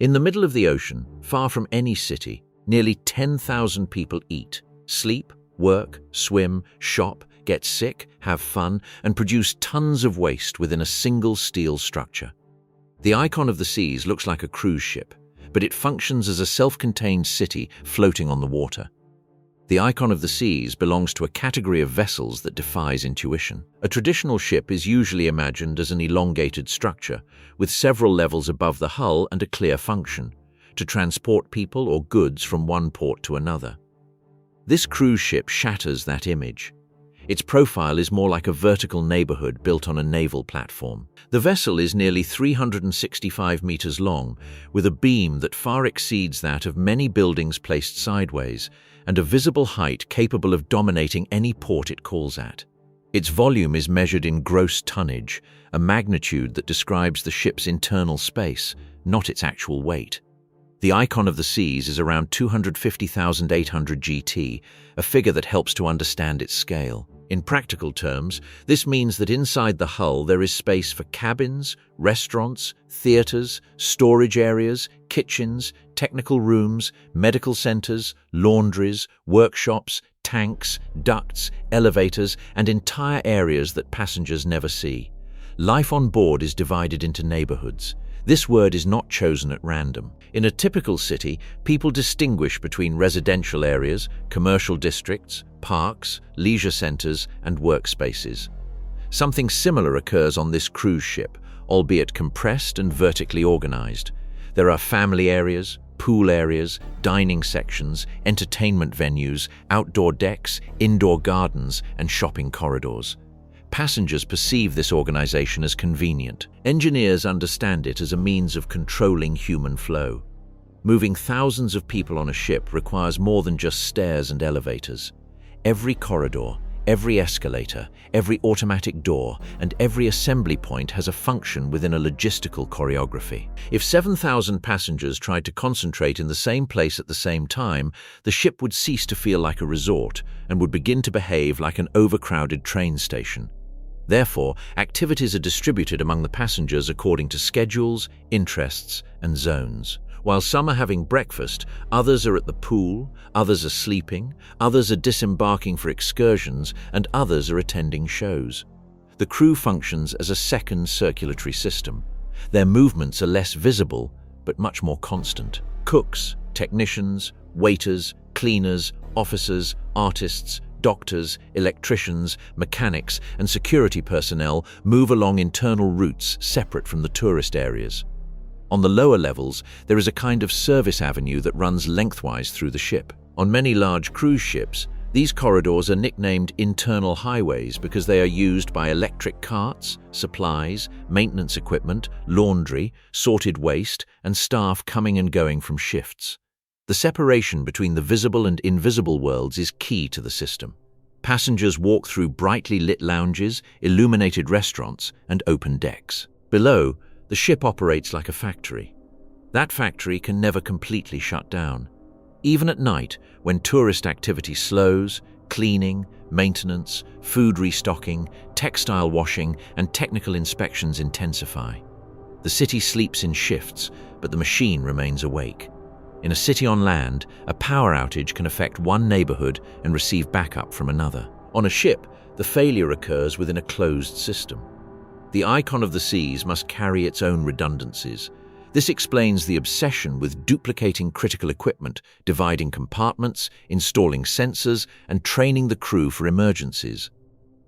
In the middle of the ocean, far from any city, nearly 10,000 people eat, sleep, work, swim, shop, get sick, have fun, and produce tons of waste within a single steel structure. The icon of the seas looks like a cruise ship, but it functions as a self-contained city floating on the water. The icon of the seas belongs to a category of vessels that defies intuition. A traditional ship is usually imagined as an elongated structure, with several levels above the hull and a clear function, to transport people or goods from one port to another. This cruise ship shatters that image. Its profile is more like a vertical neighborhood built on a naval platform. The vessel is nearly 365 meters long, with a beam that far exceeds that of many buildings placed sideways, and a visible height capable of dominating any port it calls at. Its volume is measured in gross tonnage, a magnitude that describes the ship's internal space, not its actual weight. The icon of the seas is around 250,800 GT, a figure that helps to understand its scale. In practical terms, this means that inside the hull there is space for cabins, restaurants, theaters, storage areas, kitchens, technical rooms, medical centers, laundries, workshops, tanks, ducts, elevators, and entire areas that passengers never see. Life on board is divided into neighborhoods. This word is not chosen at random. In a typical city, people distinguish between residential areas, commercial districts, parks, leisure centers, and workspaces. Something similar occurs on this cruise ship, albeit compressed and vertically organized. There are family areas, pool areas, dining sections, entertainment venues, outdoor decks, indoor gardens, and shopping corridors. Passengers perceive this organization as convenient. Engineers understand it as a means of controlling human flow. Moving thousands of people on a ship requires more than just stairs and elevators. Every corridor, every escalator, every automatic door, and every assembly point has a function within a logistical choreography. If 7,000 passengers tried to concentrate in the same place at the same time, the ship would cease to feel like a resort and would begin to behave like an overcrowded train station. Therefore, activities are distributed among the passengers according to schedules, interests, and zones. While some are having breakfast, others are at the pool, others are sleeping, others are disembarking for excursions, and others are attending shows. The crew functions as a second circulatory system. Their movements are less visible, but much more constant. Cooks, technicians, waiters, cleaners, officers, artists, doctors, electricians, mechanics, and security personnel move along internal routes separate from the tourist areas. On the lower levels, there is a kind of service avenue that runs lengthwise through the ship. On many large cruise ships, these corridors are nicknamed internal highways because they are used by electric carts, supplies, maintenance equipment, laundry, sorted waste, and staff coming and going from shifts. The separation between the visible and invisible worlds is key to the system. Passengers walk through brightly lit lounges, illuminated restaurants, and open decks. Below, the ship operates like a factory. That factory can never completely shut down. Even at night, when tourist activity slows, cleaning, maintenance, food restocking, textile washing, and technical inspections intensify. The city sleeps in shifts, but the machine remains awake. In a city on land, a power outage can affect one neighborhood and receive backup from another. On a ship, the failure occurs within a closed system. The icon of the seas must carry its own redundancies. This explains the obsession with duplicating critical equipment, dividing compartments, installing sensors, and training the crew for emergencies.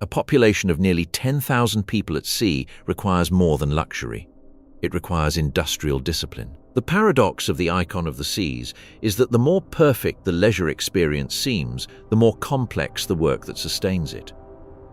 A population of nearly 10,000 people at sea requires more than luxury. It requires industrial discipline. The paradox of the icon of the seas is that the more perfect the leisure experience seems, the more complex the work that sustains it.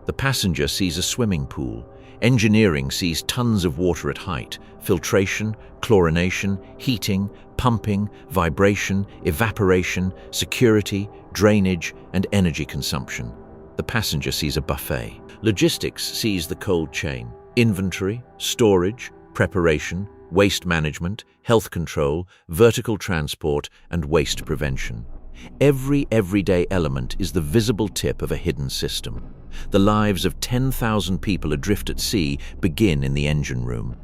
The passenger sees a swimming pool. Engineering sees tons of water at height, filtration, chlorination, heating, pumping, vibration, evaporation, security, drainage, and energy consumption. The passenger sees a buffet. Logistics sees the cold chain, inventory, storage, preparation, waste management, health control, vertical transport, and waste prevention. Every everyday element is the visible tip of a hidden system. The lives of 10,000 people adrift at sea begin in the engine room.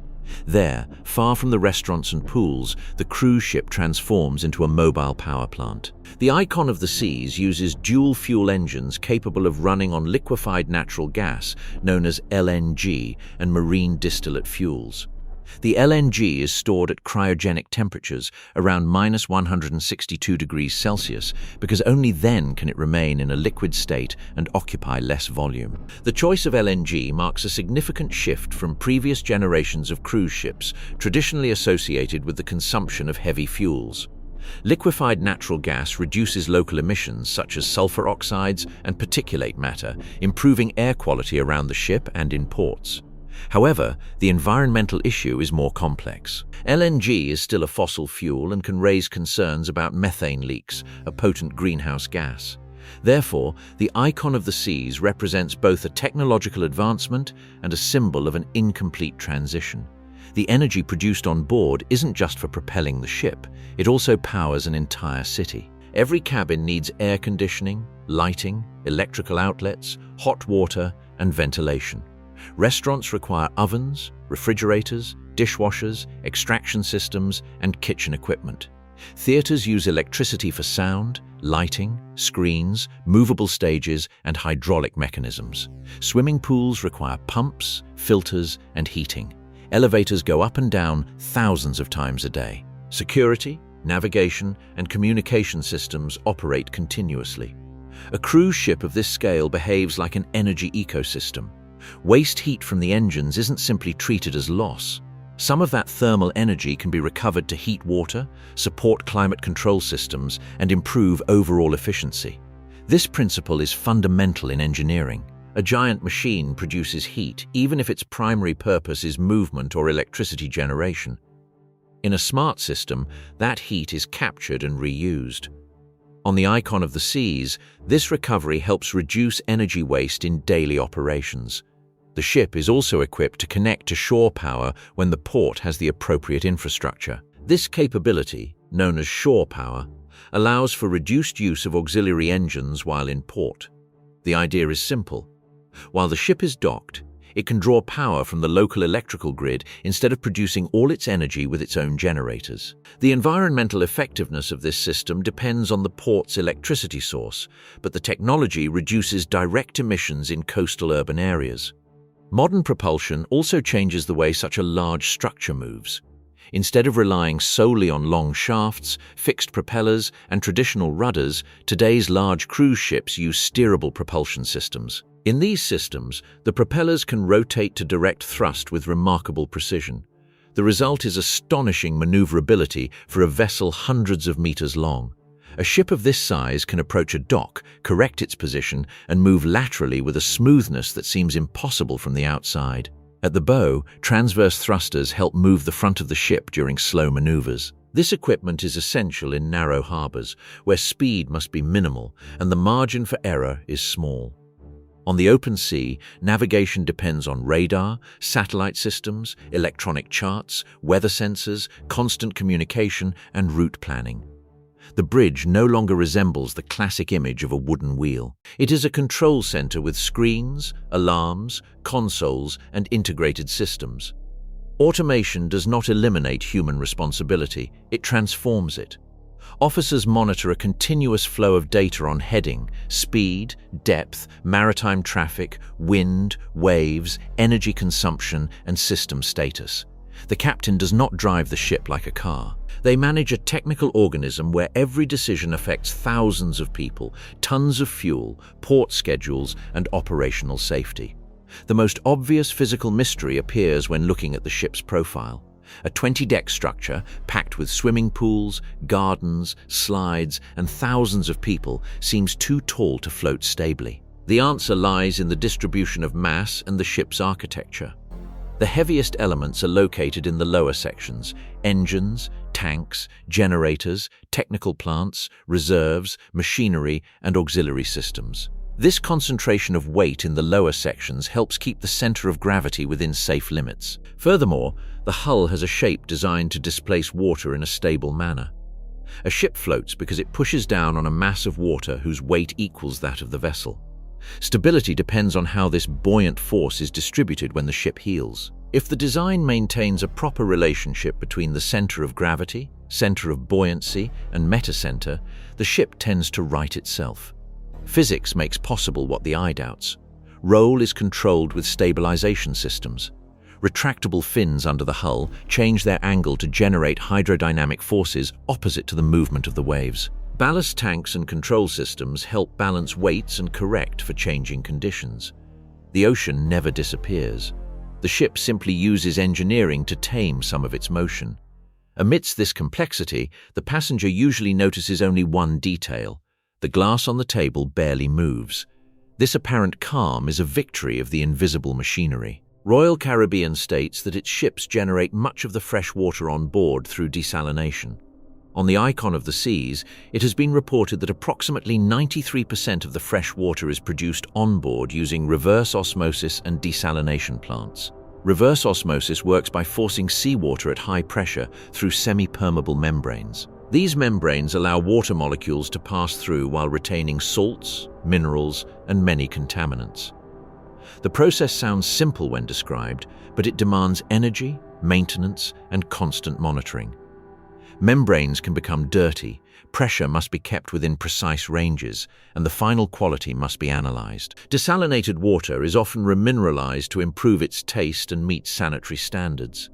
There, far from the restaurants and pools, the cruise ship transforms into a mobile power plant. The Icon of the Seas uses dual-fuel engines capable of running on liquefied natural gas, known as LNG, and marine distillate fuels. The LNG is stored at cryogenic temperatures, around -162 degrees Celsius, because only then can it remain in a liquid state and occupy less volume. The choice of LNG marks a significant shift from previous generations of cruise ships, traditionally associated with the consumption of heavy fuels. Liquefied natural gas reduces local emissions such as sulfur oxides and particulate matter, improving air quality around the ship and in ports. However, the environmental issue is more complex. LNG is still a fossil fuel and can raise concerns about methane leaks, a potent greenhouse gas. Therefore, the Icon of the Seas represents both a technological advancement and a symbol of an incomplete transition. The energy produced on board isn't just for propelling the ship, it also powers an entire city. Every cabin needs air conditioning, lighting, electrical outlets, hot water, and ventilation. Restaurants require ovens, refrigerators, dishwashers, extraction systems, and kitchen equipment. Theaters use electricity for sound, lighting, screens, movable stages, and hydraulic mechanisms. Swimming pools require pumps, filters, and heating. Elevators go up and down thousands of times a day. Security, navigation, and communication systems operate continuously. A cruise ship of this scale behaves like an energy ecosystem. Waste heat from the engines isn't simply treated as loss. Some of that thermal energy can be recovered to heat water, support climate control systems, and improve overall efficiency. This principle is fundamental in engineering. A giant machine produces heat, even if its primary purpose is movement or electricity generation. In a smart system, that heat is captured and reused. On the Icon of the Seas, this recovery helps reduce energy waste in daily operations. The ship is also equipped to connect to shore power when the port has the appropriate infrastructure. This capability, known as shore power, allows for reduced use of auxiliary engines while in port. The idea is simple. While the ship is docked, it can draw power from the local electrical grid instead of producing all its energy with its own generators. The environmental effectiveness of this system depends on the port's electricity source, but the technology reduces direct emissions in coastal urban areas. Modern propulsion also changes the way such a large structure moves. Instead of relying solely on long shafts, fixed propellers, and traditional rudders, today's large cruise ships use steerable propulsion systems. In these systems, the propellers can rotate to direct thrust with remarkable precision. The result is astonishing maneuverability for a vessel hundreds of meters long. A ship of this size can approach a dock, correct its position, and move laterally with a smoothness that seems impossible from the outside. At the bow, transverse thrusters help move the front of the ship during slow maneuvers. This equipment is essential in narrow harbors, where speed must be minimal and the margin for error is small. On the open sea, navigation depends on radar, satellite systems, electronic charts, weather sensors, constant communication, and route planning. The bridge no longer resembles the classic image of a wooden wheel. It is a control center with screens, alarms, consoles, and integrated systems. Automation does not eliminate human responsibility, it transforms it. Officers monitor a continuous flow of data on heading, speed, depth, maritime traffic, wind, waves, energy consumption, and system status. The captain does not drive the ship like a car. They manage a technical organism where every decision affects thousands of people, tons of fuel, port schedules, and operational safety. The most obvious physical mystery appears when looking at the ship's profile. A 20-deck structure packed with swimming pools, gardens, slides, and thousands of people seems too tall to float stably. The answer lies in the distribution of mass and the ship's architecture. The heaviest elements are located in the lower sections: engines, tanks, generators, technical plants, reserves, machinery, and auxiliary systems. This concentration of weight in the lower sections helps keep the center of gravity within safe limits. Furthermore, the hull has a shape designed to displace water in a stable manner. A ship floats because it pushes down on a mass of water whose weight equals that of the vessel. Stability depends on how this buoyant force is distributed when the ship heels. If the design maintains a proper relationship between the center of gravity, center of buoyancy, and metacenter, the ship tends to right itself. Physics makes possible what the eye doubts. Roll is controlled with stabilization systems. Retractable fins under the hull change their angle to generate hydrodynamic forces opposite to the movement of the waves. Ballast tanks and control systems help balance weights and correct for changing conditions. The ocean never disappears. The ship simply uses engineering to tame some of its motion. Amidst this complexity, the passenger usually notices only one detail. The glass on the table barely moves. This apparent calm is a victory of the invisible machinery. Royal Caribbean states that its ships generate much of the fresh water on board through desalination. On the Icon of the Seas, it has been reported that approximately 93% of the fresh water is produced on board using reverse osmosis and desalination plants. Reverse osmosis works by forcing seawater at high pressure through semi-permeable membranes. These membranes allow water molecules to pass through while retaining salts, minerals, and many contaminants. The process sounds simple when described, but it demands energy, maintenance, and constant monitoring. Membranes can become dirty, pressure must be kept within precise ranges, and the final quality must be analyzed. Desalinated water is often remineralized to improve its taste and meet sanitary standards.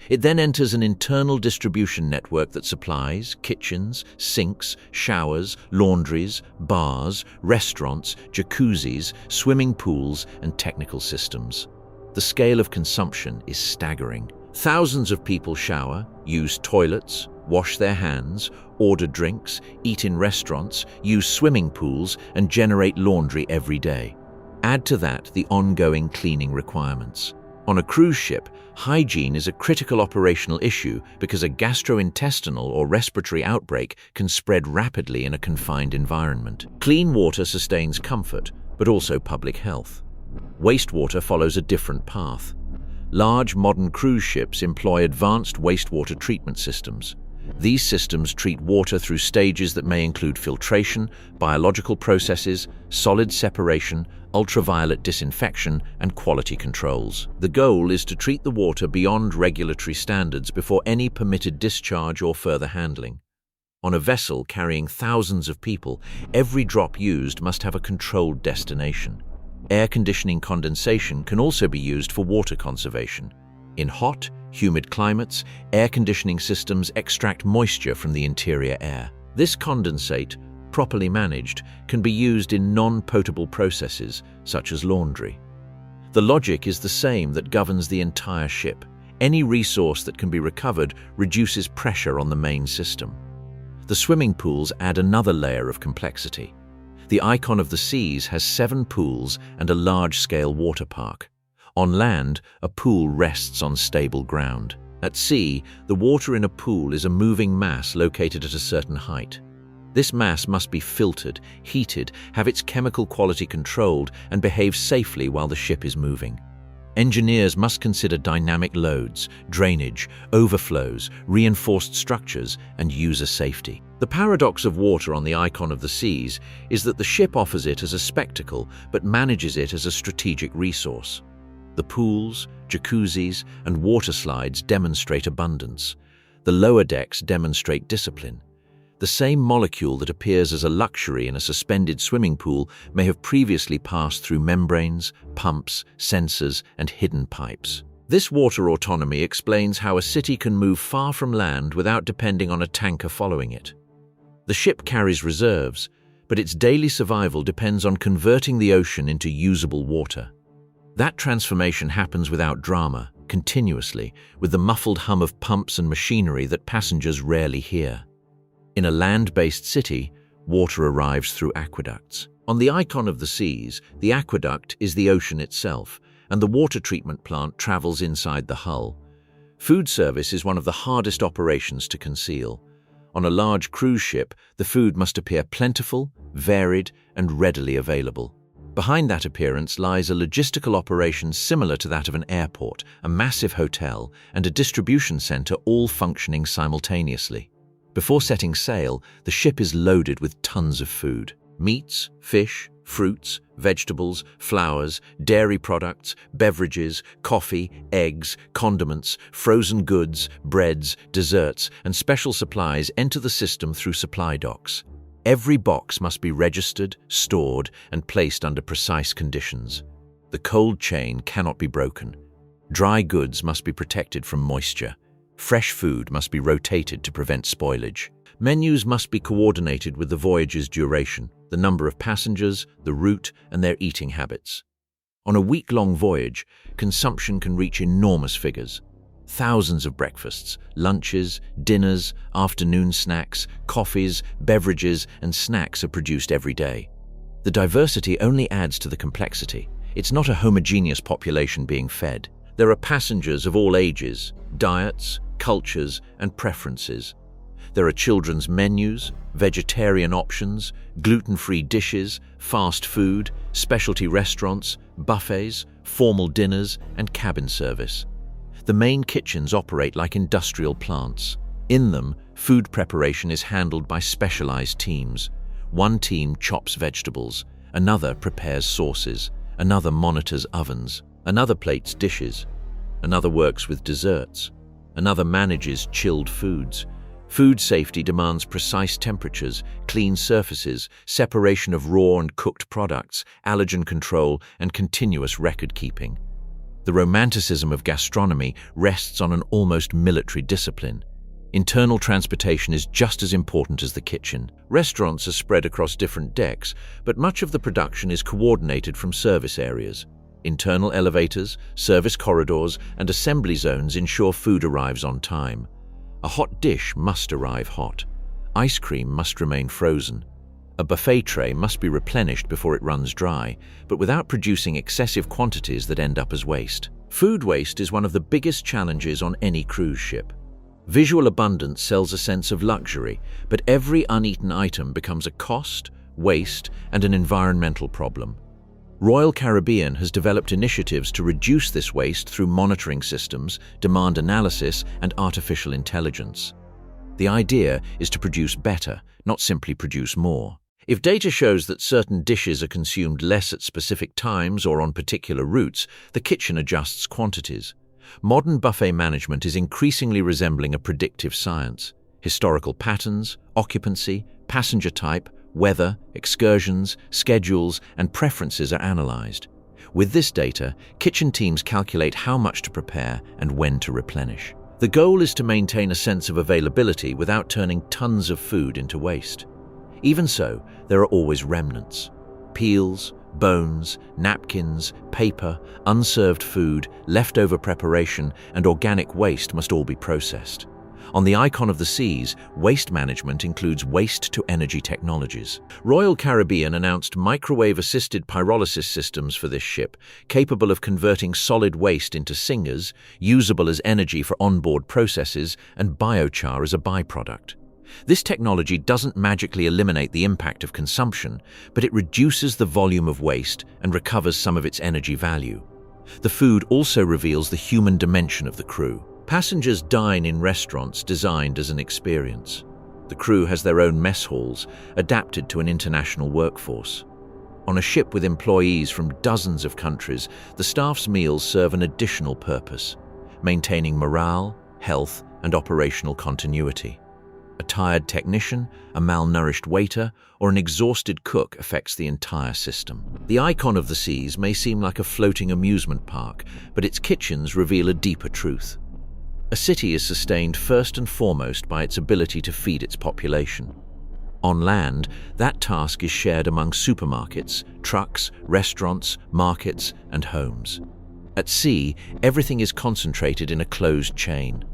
It then enters an internal distribution network that supplies kitchens, sinks, showers, laundries, bars, restaurants, jacuzzis, swimming pools, and technical systems. The scale of consumption is staggering. Thousands of people shower, use toilets, wash their hands, order drinks, eat in restaurants, use swimming pools, and generate laundry every day. Add to that the ongoing cleaning requirements. On a cruise ship, hygiene is a critical operational issue because a gastrointestinal or respiratory outbreak can spread rapidly in a confined environment. Clean water sustains comfort, but also public health. Wastewater follows a different path. Large modern cruise ships employ advanced wastewater treatment systems. These systems treat water through stages that may include filtration, biological processes, solid separation, ultraviolet disinfection, and quality controls. The goal is to treat the water beyond regulatory standards before any permitted discharge or further handling. On a vessel carrying thousands of people, every drop used must have a controlled destination. Air conditioning condensation can also be used for water conservation. In hot, humid climates, air conditioning systems extract moisture from the interior air. This condensate, properly managed, can be used in non-potable processes, such as laundry. The logic is the same that governs the entire ship. Any resource that can be recovered reduces pressure on the main system. The swimming pools add another layer of complexity. The Icon of the Seas has 7 pools and a large-scale water park. On land, a pool rests on stable ground. At sea, the water in a pool is a moving mass located at a certain height. This mass must be filtered, heated, have its chemical quality controlled, and behave safely while the ship is moving. Engineers must consider dynamic loads, drainage, overflows, reinforced structures, and user safety. The paradox of water on the Icon of the Seas is that the ship offers it as a spectacle but manages it as a strategic resource. The pools, jacuzzis, and water slides demonstrate abundance. The lower decks demonstrate discipline. The same molecule that appears as a luxury in a suspended swimming pool may have previously passed through membranes, pumps, sensors, and hidden pipes. This water autonomy explains how a city can move far from land without depending on a tanker following it. The ship carries reserves, but its daily survival depends on converting the ocean into usable water. That transformation happens without drama, continuously, with the muffled hum of pumps and machinery that passengers rarely hear. In a land-based city, water arrives through aqueducts. On the Icon of the Seas, the aqueduct is the ocean itself, and the water treatment plant travels inside the hull. Food service is one of the hardest operations to conceal. On a large cruise ship, the food must appear plentiful, varied, and readily available. Behind that appearance lies a logistical operation similar to that of an airport, a massive hotel, and a distribution center all functioning simultaneously. Before setting sail, the ship is loaded with tons of food. Meats, fish, fruits, vegetables, flowers, dairy products, beverages, coffee, eggs, condiments, frozen goods, breads, desserts, and special supplies enter the system through supply docks. Every box must be registered, stored, and placed under precise conditions. The cold chain cannot be broken. Dry goods must be protected from moisture. Fresh food must be rotated to prevent spoilage. Menus must be coordinated with the voyage's duration, the number of passengers, the route, and their eating habits. On a week-long voyage, consumption can reach enormous figures. Thousands of breakfasts, lunches, dinners, afternoon snacks, coffees, beverages, and snacks are produced every day. The diversity only adds to the complexity. It's not a homogeneous population being fed. There are passengers of all ages, diets, cultures, and preferences. There are children's menus, vegetarian options, gluten-free dishes, fast food, specialty restaurants, buffets, formal dinners, and cabin service. The main kitchens operate like industrial plants. In them, food preparation is handled by specialized teams. One team chops vegetables, another prepares sauces, another monitors ovens, another plates dishes, another works with desserts, another manages chilled foods. Food safety demands precise temperatures, clean surfaces, separation of raw and cooked products, allergen control, and continuous record-keeping. The romanticism of gastronomy rests on an almost military discipline. Internal transportation is just as important as the kitchen. Restaurants are spread across different decks, but much of the production is coordinated from service areas. Internal elevators, service corridors, and assembly zones ensure food arrives on time. A hot dish must arrive hot. Ice cream must remain frozen. A buffet tray must be replenished before it runs dry, but without producing excessive quantities that end up as waste. Food waste is one of the biggest challenges on any cruise ship. Visual abundance sells a sense of luxury, but every uneaten item becomes a cost, waste, and an environmental problem. Royal Caribbean has developed initiatives to reduce this waste through monitoring systems, demand analysis, and artificial intelligence. The idea is to produce better, not simply produce more. If data shows that certain dishes are consumed less at specific times or on particular routes, the kitchen adjusts quantities. Modern buffet management is increasingly resembling a predictive science. Historical patterns, occupancy, passenger type, weather, excursions, schedules, and preferences are analyzed. With this data, kitchen teams calculate how much to prepare and when to replenish. The goal is to maintain a sense of availability without turning tons of food into waste. Even so, there are always remnants. Peels, bones, napkins, paper, unserved food, leftover preparation, and organic waste must all be processed. On the Icon of the Seas, waste management includes waste-to-energy technologies. Royal Caribbean announced microwave-assisted pyrolysis systems for this ship, capable of converting solid waste into singers, usable as energy for onboard processes, and biochar as a byproduct. This technology doesn't magically eliminate the impact of consumption, but it reduces the volume of waste and recovers some of its energy value. The food also reveals the human dimension of the crew. Passengers dine in restaurants designed as an experience. The crew has their own mess halls, adapted to an international workforce. On a ship with employees from dozens of countries, the staff's meals serve an additional purpose, maintaining morale, health, and operational continuity. A tired technician, a malnourished waiter, or an exhausted cook affects the entire system. The Icon of the Seas may seem like a floating amusement park, but its kitchens reveal a deeper truth. A city is sustained first and foremost by its ability to feed its population. On land, that task is shared among supermarkets, trucks, restaurants, markets, and homes. At sea, everything is concentrated in a closed chain.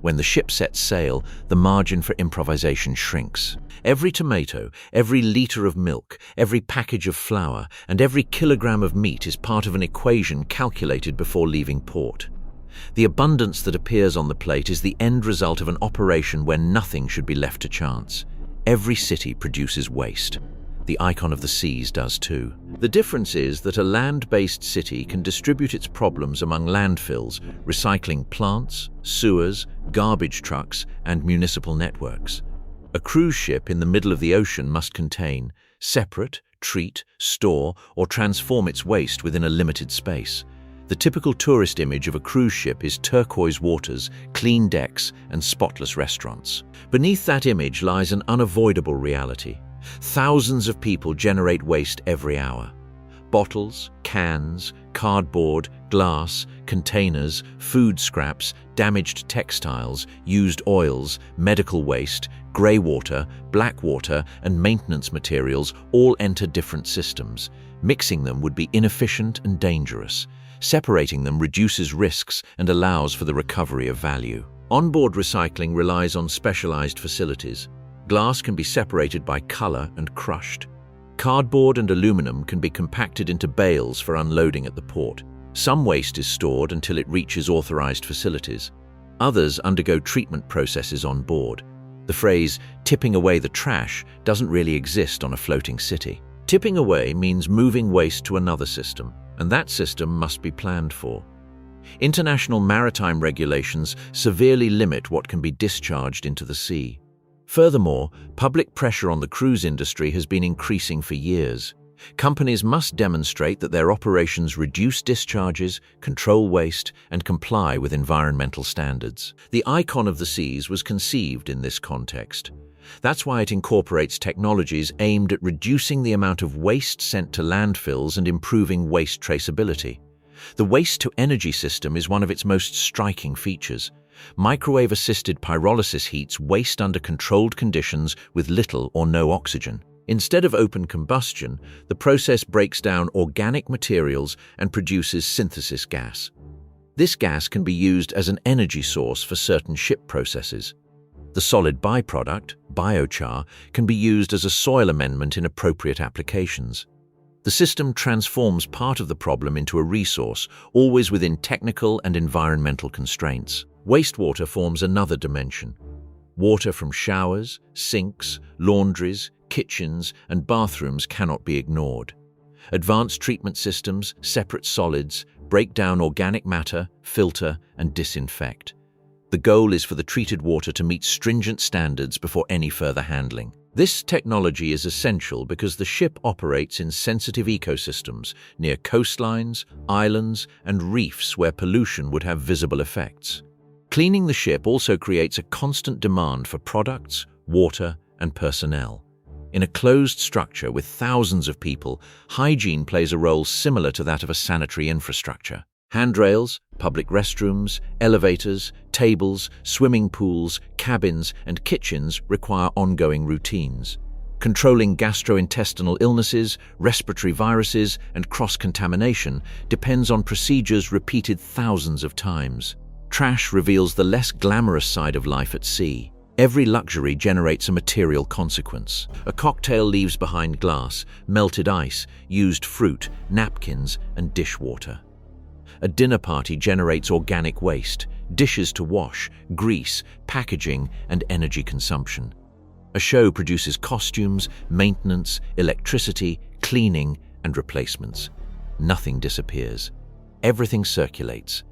When the ship sets sail, the margin for improvisation shrinks. Every tomato, every liter of milk, every package of flour, and every kilogram of meat is part of an equation calculated before leaving port. The abundance that appears on the plate is the end result of an operation where nothing should be left to chance. Every city produces waste. The Icon of the Seas does too. The difference is that a land-based city can distribute its problems among landfills, recycling plants, sewers, garbage trucks, and municipal networks. A cruise ship in the middle of the ocean must contain, separate, treat, store, or transform its waste within a limited space. The typical tourist image of a cruise ship is turquoise waters, clean decks, and spotless restaurants. Beneath that image lies an unavoidable reality. Thousands of people generate waste every hour. Bottles, cans, cardboard, glass, containers, food scraps, damaged textiles, used oils, medical waste, grey water, black water, and maintenance materials all enter different systems. Mixing them would be inefficient and dangerous. Separating them reduces risks and allows for the recovery of value. Onboard recycling relies on specialized facilities. Glass can be separated by color and crushed. Cardboard and aluminum can be compacted into bales for unloading at the port. Some waste is stored until it reaches authorized facilities. Others undergo treatment processes on board. The phrase, tipping away the trash, doesn't really exist on a floating city. Tipping away means moving waste to another system, and that system must be planned for. International maritime regulations severely limit what can be discharged into the sea. Furthermore, public pressure on the cruise industry has been increasing for years. Companies must demonstrate that their operations reduce discharges, control waste, and comply with environmental standards. The Icon of the Seas was conceived in this context. That's why it incorporates technologies aimed at reducing the amount of waste sent to landfills and improving waste traceability. The waste-to-energy system is one of its most striking features. Microwave-assisted pyrolysis heats waste under controlled conditions with little or no oxygen. Instead of open combustion, the process breaks down organic materials and produces synthesis gas. This gas can be used as an energy source for certain ship processes. The solid byproduct, biochar, can be used as a soil amendment in appropriate applications. The system transforms part of the problem into a resource, always within technical and environmental constraints. Wastewater forms another dimension. Water from showers, sinks, laundries, kitchens, and bathrooms cannot be ignored. Advanced treatment systems, separate solids, break down organic matter, filter, and disinfect. The goal is for the treated water to meet stringent standards before any further handling. This technology is essential because the ship operates in sensitive ecosystems near coastlines, islands, and reefs where pollution would have visible effects. Cleaning the ship also creates a constant demand for products, water, and personnel. In a closed structure with thousands of people, hygiene plays a role similar to that of a sanitary infrastructure. Handrails, public restrooms, elevators, tables, swimming pools, cabins, and kitchens require ongoing routines. Controlling gastrointestinal illnesses, respiratory viruses, and cross-contamination depends on procedures repeated thousands of times. Trash reveals the less glamorous side of life at sea. Every luxury generates a material consequence. A cocktail leaves behind glass, melted ice, used fruit, napkins, and dishwater. A dinner party generates organic waste, dishes to wash, grease, packaging, and energy consumption. A show produces costumes, maintenance, electricity, cleaning, and replacements. Nothing disappears. Everything circulates.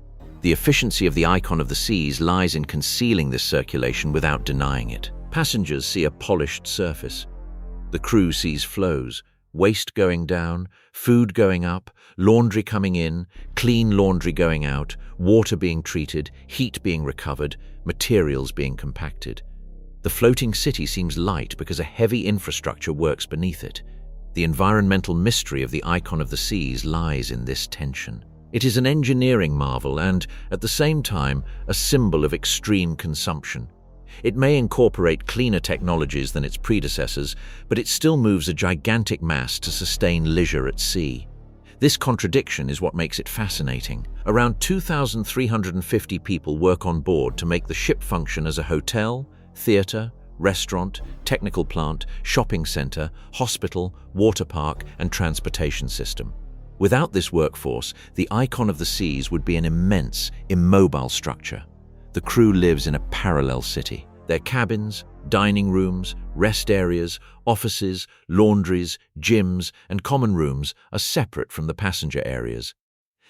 The efficiency of the Icon of the Seas lies in concealing this circulation without denying it. Passengers see a polished surface. The crew sees flows, waste going down, food going up, laundry coming in, clean laundry going out, water being treated, heat being recovered, materials being compacted. The floating city seems light because a heavy infrastructure works beneath it. The environmental mystery of the Icon of the Seas lies in this tension. It is an engineering marvel and, at the same time, a symbol of extreme consumption. It may incorporate cleaner technologies than its predecessors, but it still moves a gigantic mass to sustain leisure at sea. This contradiction is what makes it fascinating. Around 2,350 people work on board to make the ship function as a hotel, theatre, restaurant, technical plant, shopping centre, hospital, water park, and transportation system. Without this workforce, the Icon of the Seas would be an immense, immobile structure. The crew lives in a parallel city. Their cabins, dining rooms, rest areas, offices, laundries, gyms, and common rooms are separate from the passenger areas.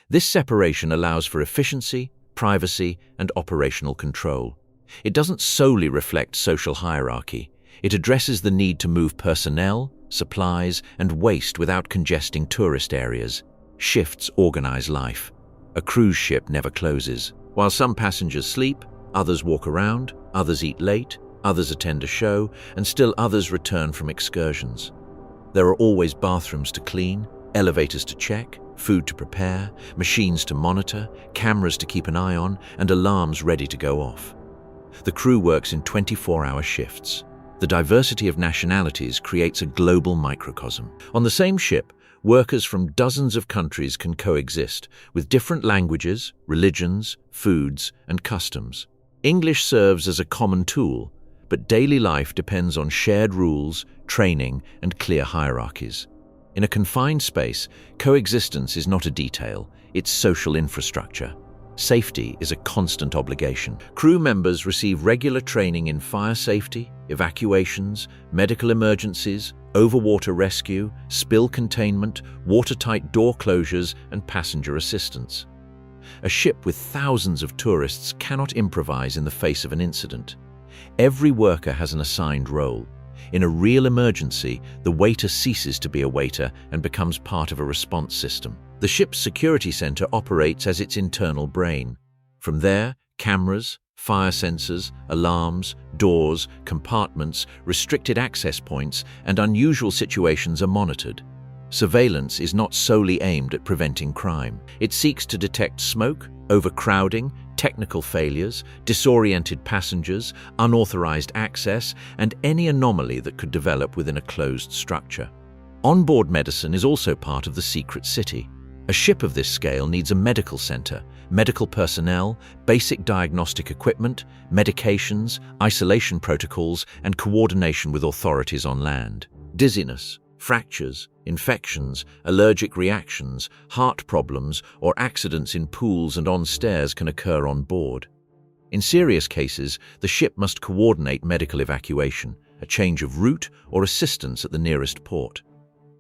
This separation allows for efficiency, privacy, and operational control. It doesn't solely reflect social hierarchy. It addresses the need to move personnel, supplies, and waste without congesting tourist areas. Shifts organize life. A cruise ship never closes. While some passengers sleep, others walk around, others eat late, others attend a show, and still others return from excursions. There are always bathrooms to clean, elevators to check, food to prepare, machines to monitor, cameras to keep an eye on, and alarms ready to go off. The crew works in 24-hour shifts. The diversity of nationalities creates a global microcosm. On the same ship, workers from dozens of countries can coexist with different languages, religions, foods, and customs. English serves as a common tool, but daily life depends on shared rules, training, and clear hierarchies. In a confined space, coexistence is not a detail, it's social infrastructure. Safety is a constant obligation. Crew members receive regular training in fire safety, evacuations, medical emergencies, overwater rescue, spill containment, watertight door closures, and passenger assistance. A ship with thousands of tourists cannot improvise in the face of an incident. Every worker has an assigned role. In a real emergency, the waiter ceases to be a waiter and becomes part of a response system. The ship's security center operates as its internal brain. From there, cameras, fire sensors, alarms, doors, compartments, restricted access points, and unusual situations are monitored. Surveillance is not solely aimed at preventing crime. It seeks to detect smoke, overcrowding, technical failures, disoriented passengers, unauthorized access, and any anomaly that could develop within a closed structure. Onboard medicine is also part of the secret city. A ship of this scale needs a medical center, medical personnel, basic diagnostic equipment, medications, isolation protocols, and coordination with authorities on land. Dizziness, fractures, infections, allergic reactions, heart problems, or accidents in pools and on stairs can occur on board. In serious cases, the ship must coordinate medical evacuation, a change of route, or assistance at the nearest port.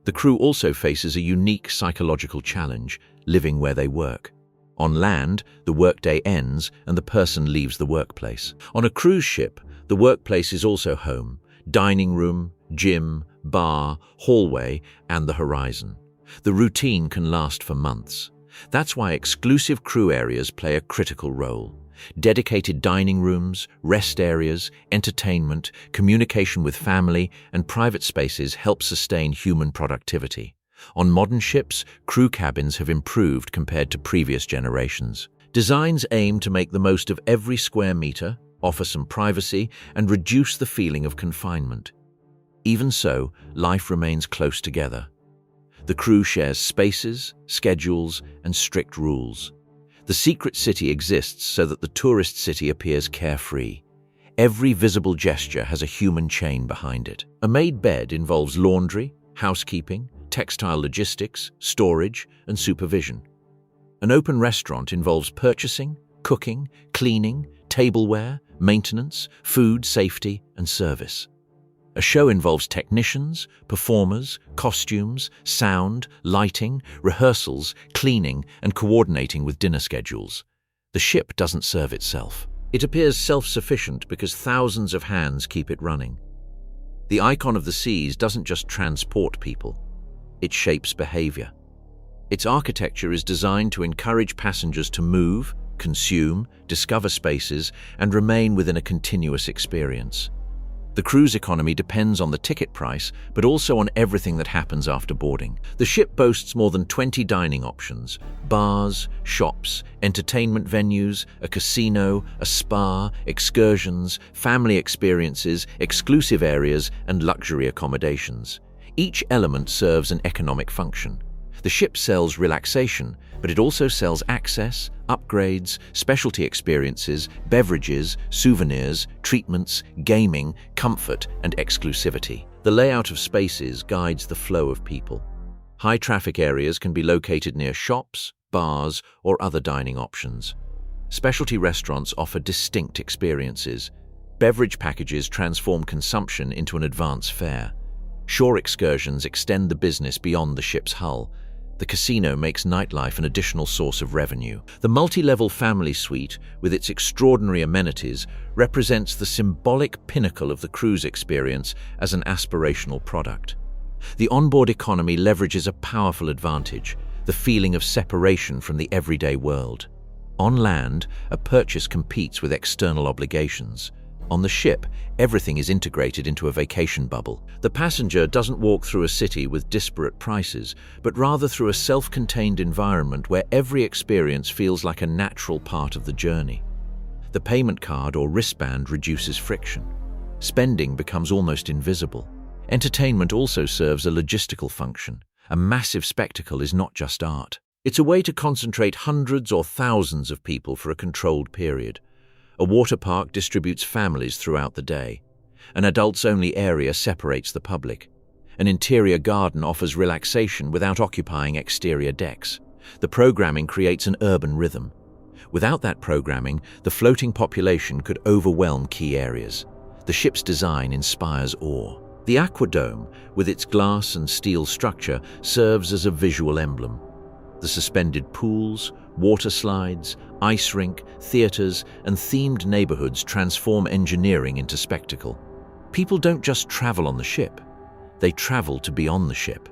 The crew also faces a unique psychological challenge, living where they work. On land, the workday ends and the person leaves the workplace. On a cruise ship, the workplace is also home, dining room, gym, bar, hallway, and the horizon. The routine can last for months. That's why exclusive crew areas play a critical role. Dedicated dining rooms, rest areas, entertainment, communication with family, and private spaces help sustain human productivity. On modern ships, crew cabins have improved compared to previous generations. Designs aim to make the most of every square meter, offer some privacy, and reduce the feeling of confinement. Even so, life remains close together. The crew shares spaces, schedules, and strict rules. The secret city exists so that the tourist city appears carefree. Every visible gesture has a human chain behind it. A made bed involves laundry, housekeeping, textile logistics, storage, and supervision. An open restaurant involves purchasing, cooking, cleaning, tableware, maintenance, food safety, and service. A show involves technicians, performers, costumes, sound, lighting, rehearsals, cleaning, and coordinating with dinner schedules. The ship doesn't serve itself. It appears self-sufficient because thousands of hands keep it running. The icon of the seas doesn't just transport people, it shapes behavior. Its architecture is designed to encourage passengers to move, consume, discover spaces, and remain within a continuous experience. The cruise economy depends on the ticket price, but also on everything that happens after boarding. The ship boasts more than 20 dining options: bars, shops, entertainment venues, a casino, a spa, excursions, family experiences, exclusive areas, and luxury accommodations. Each element serves an economic function. The ship sells relaxation, but it also sells access, upgrades, specialty experiences, beverages, souvenirs, treatments, gaming, comfort, and exclusivity. The layout of spaces guides the flow of people. High traffic areas can be located near shops, bars, or other dining options. Specialty restaurants offer distinct experiences. Beverage packages transform consumption into an advance fare. Shore excursions extend the business beyond the ship's hull. The casino makes nightlife an additional source of revenue. The multi-level family suite, with its extraordinary amenities, represents the symbolic pinnacle of the cruise experience as an aspirational product. The onboard economy leverages a powerful advantage, the feeling of separation from the everyday world. On land, a purchase competes with external obligations. On the ship, everything is integrated into a vacation bubble. The passenger doesn't walk through a city with disparate prices, but rather through a self-contained environment where every experience feels like a natural part of the journey. The payment card or wristband reduces friction. Spending becomes almost invisible. Entertainment also serves a logistical function. A massive spectacle is not just art. It's a way to concentrate hundreds or thousands of people for a controlled period. A water park distributes families throughout the day. An adults-only area separates the public. An interior garden offers relaxation without occupying exterior decks. The programming creates an urban rhythm. Without that programming, the floating population could overwhelm key areas. The ship's design inspires awe. The aquadome, with its glass and steel structure, serves as a visual emblem. The suspended pools, water slides, ice rink, theaters, and themed neighborhoods transform engineering into spectacle. People don't just travel on the ship, they travel to be on the ship.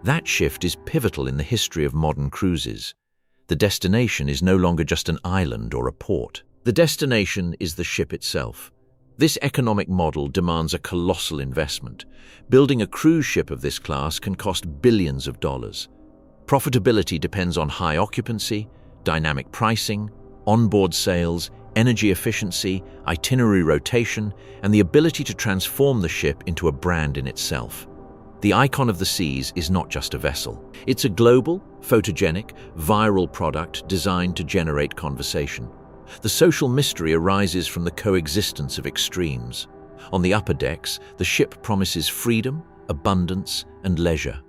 That shift is pivotal in the history of modern cruises. The destination is no longer just an island or a port. The destination is the ship itself. This economic model demands a colossal investment. Building a cruise ship of this class can cost billions of dollars. Profitability depends on high occupancy, dynamic pricing, onboard sales, energy efficiency, itinerary rotation, and the ability to transform the ship into a brand in itself. The Icon of the Seas is not just a vessel. It's a global, photogenic, viral product designed to generate conversation. The social mystery arises from the coexistence of extremes. On the upper decks, the ship promises freedom, abundance, and leisure.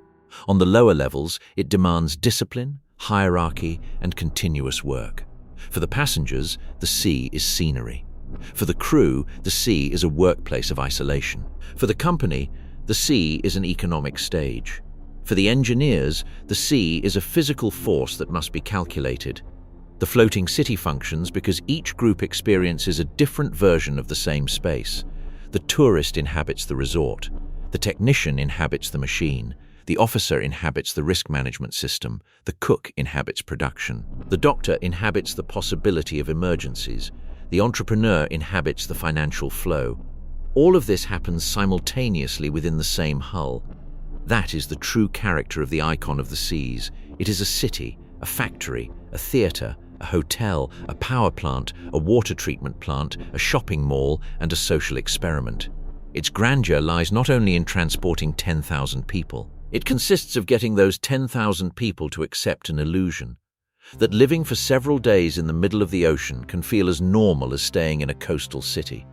On the lower levels, it demands discipline, hierarchy, and continuous work. For the passengers, the sea is scenery. For the crew, the sea is a workplace of isolation. For the company, the sea is an economic stage. For the engineers, the sea is a physical force that must be calculated. The floating city functions because each group experiences a different version of the same space. The tourist inhabits the resort. The technician inhabits the machine. The officer inhabits the risk management system. The cook inhabits production. The doctor inhabits the possibility of emergencies. The entrepreneur inhabits the financial flow. All of this happens simultaneously within the same hull. That is the true character of the Icon of the Seas. It is a city, a factory, a theater, a hotel, a power plant, a water treatment plant, a shopping mall, and a social experiment. Its grandeur lies not only in transporting 10,000 people. It consists of getting those 10,000 people to accept an illusion, that living for several days in the middle of the ocean can feel as normal as staying in a coastal city.